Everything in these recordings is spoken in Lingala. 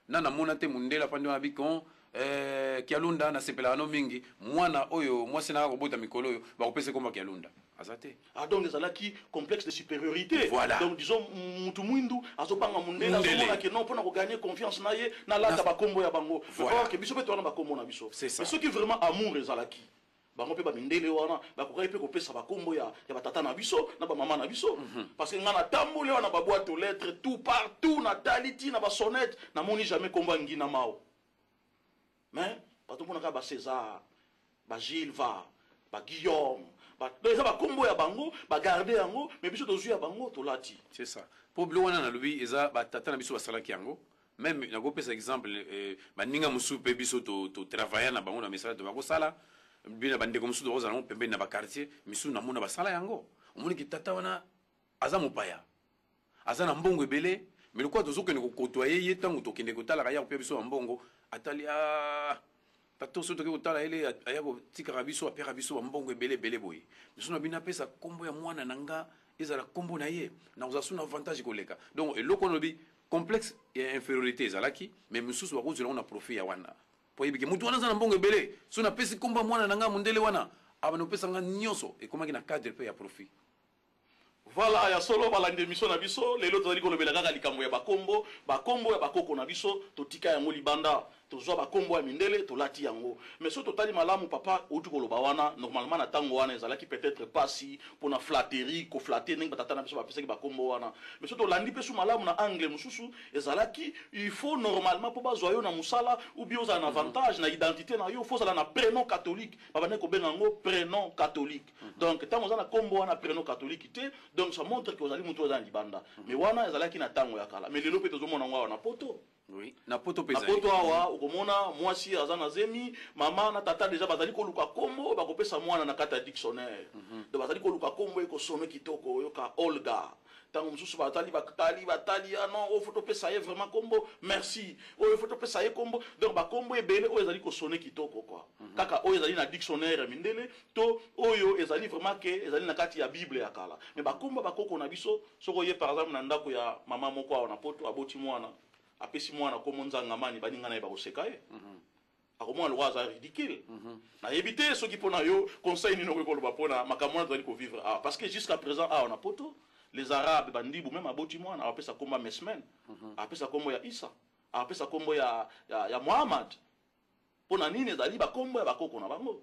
nana mona te mundela pande wa bikon kialunda na sepela no mingi mwana oyo mwasi na kobota mikolo oyo ba kopesa komba kialunda azate. Ah donc les alaki complexe de supériorité. Voilà. Donc disons mutu mwindu azobanga mundela azomona que non pona ko gagner confiance na ye na lata ba kombo ya bango. Voilà. Que biso pe to na ba kombo na biso. C'est ça. Mais ceux qui vraiment amour les alaki bango pe ba mindele wana ba ko pe ko pesa ba kombo ya batata na biso na ba mama na biso parce que ngana tambole wana ba boîte aux lettres tout partout na taliti na ba sonnette na moni jamais kombo ngina mao. Mais pas tout monde ba César ba Gilles va ba Guillaume déjà ba kombo ya bango ba garder yango mais biso tozu ya bango to lati. C'est ça. Pour blona na lobi eza ba tata na biso ba salaki yango. Même na go pesa exemple ba ninga musu pe biso to travailler na bango na mesala to ba ko sala bina bande comme sous rosa non pembe na ba quartier misu na mona ba sala yango. Omoni ki tata wana aza mopaya. Aza na mbongo ebele mais le quoi to zokene ko kotoyer yetango to kende ko tala ya pe biso mbongo atali tato soto ke utala ele ayako tika biso apera biso mbongo ebele boye biso na bina pesa kombo ya mwana nanga ezala kombo na ye na uzasuna avantage koleka donc eloko no bi complexe ya infériorité ezalaki mais mususu wa kozela on a profit ya wana po yebike mutu wana za mbongo ebele so na pesi kombo mwana nanga mundele wana abana pesa nga nyonso e komaki na cadre pe ya profit. Voilà, ya solo balande mission na biso lelo tozali kolobela kaka likambo ya bakombo ya bakoko na biso totika yango libanda tozwa bakombo ya mindele tolati yango mais so totali malamu papa outu koloba wana normalement na tango wana ezalaki peut-être pasi pour na flatterie ko flatter ning batata na biso bapesaki bakombo wana mais so tolandi pe su malamu na angle mususu ezalaki il faut normalement pour bazwa yo na musala ou bien za un avantage na identité na yo faut ça na prénom catholique baba ne ko benga ngo prénom catholique donc tango za na kombo wana prénom catholique te donc ça montre que ozali mutu za libanda mais wana ezalaki na tango ya kala mais lelo pe tozomona ngwa na poto. Oui, na poto pesa. Na poto awa ukomona mwasi azana zemi mama na tata déjà bazali ko luka kombo bakopesa mwana na kata dictionnaire. Donc bazali ko luka kombo eko somme kitoko yoka Olga. Tango mususu batali non o photo pesa ye vraiment kombo merci. O photo pesa ye kombo donc ba kombo ebele o ezali ko sonne kitoko quoi. Kaka o ezali na dictionnaire mindele to oyo ezali vraiment ke ezali na kati ya Bible ya kala. Mais ba kombo bakoko na biso soko ye par exemple na ndako ya mama moko awa na poto aboti mwana apesi mwana ko monzanga mani baninga na ba koseka ye akomona lo waza ridicule na éviter ceux qui pona yo conseil ni no ko lo bapona makamona tali ko vivre parce que jusqu'à présent on a poto les arabes bandibu même aboti mwana apesa komba mesmen apesa kombo ya Isa apesa kombo ya Muhammad pona nini ezali ba kombo ya bakoko na bango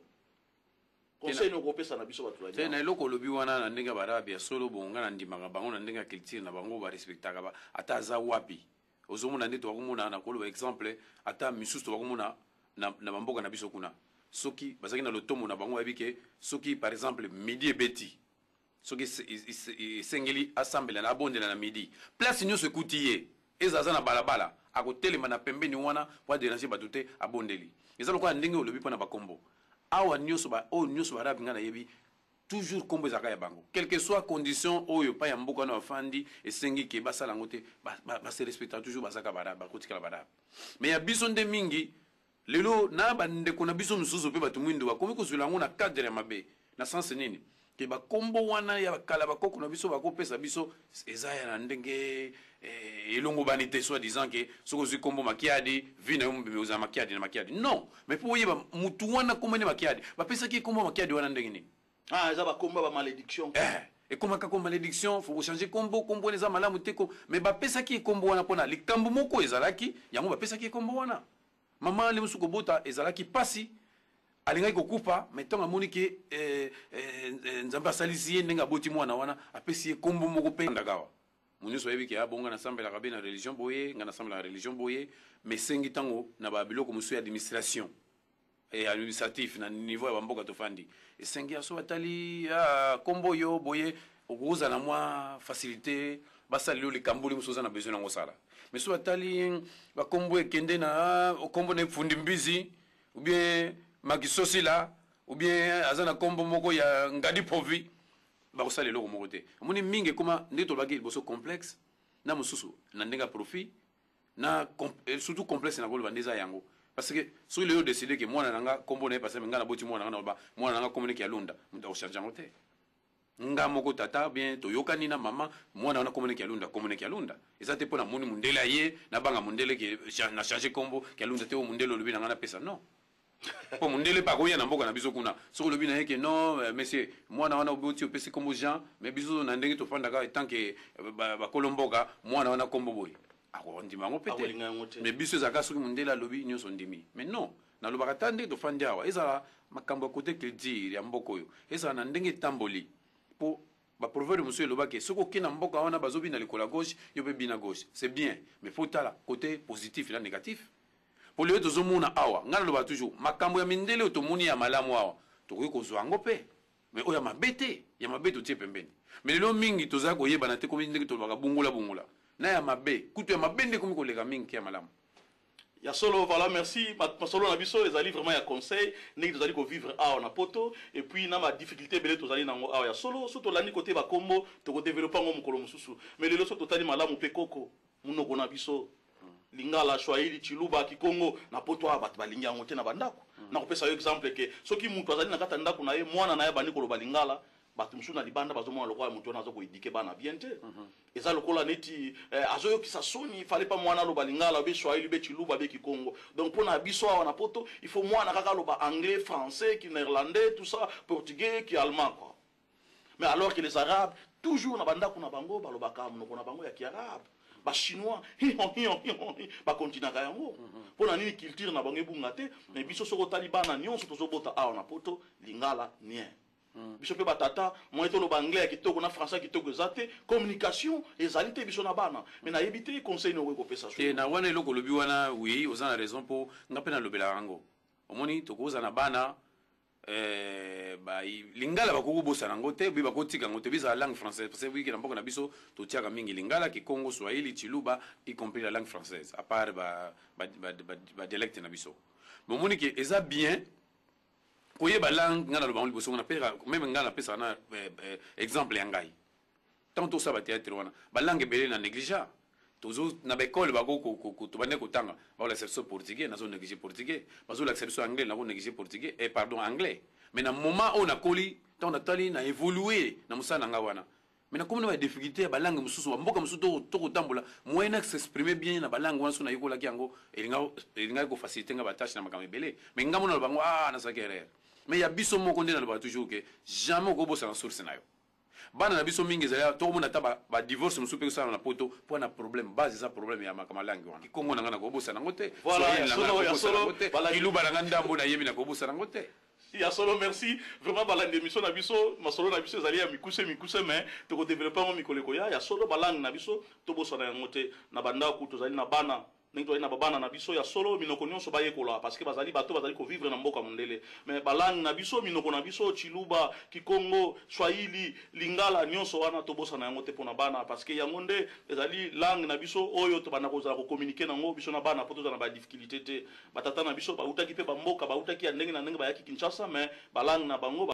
conseil no ko pesa na biso batu la te na eloko lobi wana na ndenge barabi ya solo bonga na ndimanga bango na ndenge culture na bango ba respectaka ba ataza wapi ozomona ndito wakumuna na kolo exemple ata misusu wakumuna na bamboka na biso kuna soki bazaki na lotomo na bango yabike soki par exemple midi ebeti soki sengeli assemble na abondela na midi place nyonso ekutiye ezaza na balabala akotelema na pembeni wana wa déranger batute abondeli ezalo kwa ndenge olobi pona bakombo awa nyonso ba o nyonso barabi ngana yebi toujours kombo ezaka ya bango quelle que soit condition oyo pa ya mboka na afandi esengi ke basala ngote ba se respecter toujours basaka barabi bakotikala barabi mais ya biso nde mingi lelo na bandeko na biso mususu pe batu mwindo bakomi kozula ngo na cadre ya mabe na sens nini ke bakombo wana ya kala bakoko na biso bakopesa biso eza ya na ndenge elongo banité soit disant que soko zwi kombo makiadi vina yo mbebe oza makiadi na makiadi non mais pour yeba mutu wana kombo ne makiadi bapesa ki kombo makiadi wana ndenge nini eza bakombo ba malédiction et comme kako malédiction faut changer kombo neza malamu teko mais bapesa ki kombo wana pona likambo moko ezalaki yango bapesa ki kombo wana mama le musuko bota ezalaki pasi alingai kokupa metonga amoni ke nzamba salisi ndenga boti mwana wana apesi kombo moko pe ndagawa munyoso yebi ke abonga na sambela kabe na religion boye ngana sambela religion boye mais sengi tango na ba biloko musu ya administration et administratif na niveau ya bamboka tofandi esengi aso batali kombo yo boye okuza na mwa facilité basalelo likambuli musoza na besoin nango sala mais so batali bakombo ekende na kombo na fundi mbizi ou bien magisosi la ou bien azana kombo moko ya ngadi povi bakosala eloko moko te omoni mingi koma nde tolobaki liboso complexe na mosusu na ndenga profit na surtout complexe na koloba ndeza yango parce que soki lelo décidé que mwana nanga kombo na ye parce que nga na boti mwana nanga na ba mwana nanga kombo neki ya lunda muta ko changer ngote nga moko tata bien toyokani na mama mwana wana komone kialunda eza te mpo na moni mundele aye nabanga mundele na change kombo kialunda te o mundele olobi na nga napesa non po mundele pa koya na mboka na biso kuna soki olobi na ye ke non monsieur mwana wana oboti opesi kombo Jean mais biso na ndenge tofandaka tant que bakolo mboka mwana wana kombo boye akondima yango pete mais biso ezalaka soki mundele alobi nyonso ndimi mais non nalobaka ta ndenge tofandi awa ezala makambo ya kote culture ya mboka oyo ezala na ndenge etamboli po baproverbe mosusu elobaki soki oke na mboka wana bazobina likolo ya gauche yo mpe bina gauche c'est bien mais faut tala côté positif na négatif po lelo tozomona awa ngai naloba toujours makambo ya mindele oyo tomoni ya malamu awa tokoki kozwa yango mpe mais oyo ya mabe te ya mabe totie pembeni mais lelo mingi tozala koyebana te komi ndenge tolobaka bungula na ya mabe kutu ya mabe nde komi koleka mingi ke ya malamu ya solo voilà merci masolo na biso ezali vraiment ya conseil ndenge tozali kovivre awa na poto et puis na badifficulté ebele tozali nango awa ya solo so tolandi kote bakombo tokodevelope yango mokolo mosusu mais lelo so totali malamu mpe koko munoko na biso lingala swahili chiluba kikongo na poto awa bato balingi yango te na bandako nakopesa yo exemple ke soki mutu azali na kati ya ndako na ye mwana na ye bandi koloba lingala bato mosusu na libanda bazomona lokola motu wana aza koedike bana bien te eza lokola neti azoyokisa soni fale pa mwana aloba lingala be swahili be chiluba be kikongo donc mpona biso awa na poto il faut mwana kaka aloba anglais français ki néerlandais tout ça portugais ki allemand quoi mais alors que les arabes toujours na bandako na bango balobaka monoko na bango ya kiarabe bachinois bakontinaka yango mpona nini culture na bango ebunga te mais biso soko otali bana nyonso tozobota awa na poto lingala nien biso mpe batata moye toloba anglais ya kitoko na français ya kitoko eza te communication ezali te biso na bana mais nayebi te conseil noko ekopesa te na wana eloko olobi wana oui oza na raison mpo nga mpe nalobelaka yango omoni tokoza na bana lingala bakoki kobosana yango te bi bakotika yango te bizala langue française parce que wiki na mboka na biso totiaka mingi lingala kikongo swahili chiluba y compris la langue française à part badialecte na biso bomoni ke eza bien koyeba langue nga naloba ngo liboso ngo napesa meme nga napesa na exemple ya ngai tant tosala bateatre wana balangue ebele na négligea tozo na baekole tobande kotanga baolakisa biso portugais nazo néglige portugais bazolakisa biso anglais nazo néglige portugais pardon anglais mais na moment oyo nakoli ntango natali na évolue na mosala na ngai wana mais nakomi na badifficulté ya balangue mosusu bamboka mosusu tokotambola moyen na s'exprimer bien na balangue wana so nayekolaki yango elingaki kofacilité nga batashe na makambo ebele mais nga mona loba yango nasalaki erreur mais ya biso moko nde nalobaka toujours ke jamais okobosana source na yo bana na biso mingi ezali tokomona ata badivorce mosusu mpe kosala na poto mpo na problème base eza problème ya makambo alangi wana kikongo na nga na kobosana yango te kiluba na nga ndambo nayebi na kobosana yango te ya solo merci vraiment balandi émission na biso masolo na biso ezali ya mikuse mais tokodéveloppe yango mikolo ekoya ya solo balangue na biso tobosana yango te na bandako tozali na bana ndenge tozali na babana na biso ya solo minoko nyonso bayekola parce que bazali bato bazali kovivre na mboka mondele mais balangue na biso minoko na biso chiluba kikongo swahili lingala nyonso wana tobosana yango te mpona bana parce que yango nde ezali langue na biso oyo tobanda kozala kokommunike nango biso na bana po tozala na badifficulté te batata na biso bautaki mpe bamboka bautaki ya ndenge na ndenge bayaki Kinshasa mais balangue na bango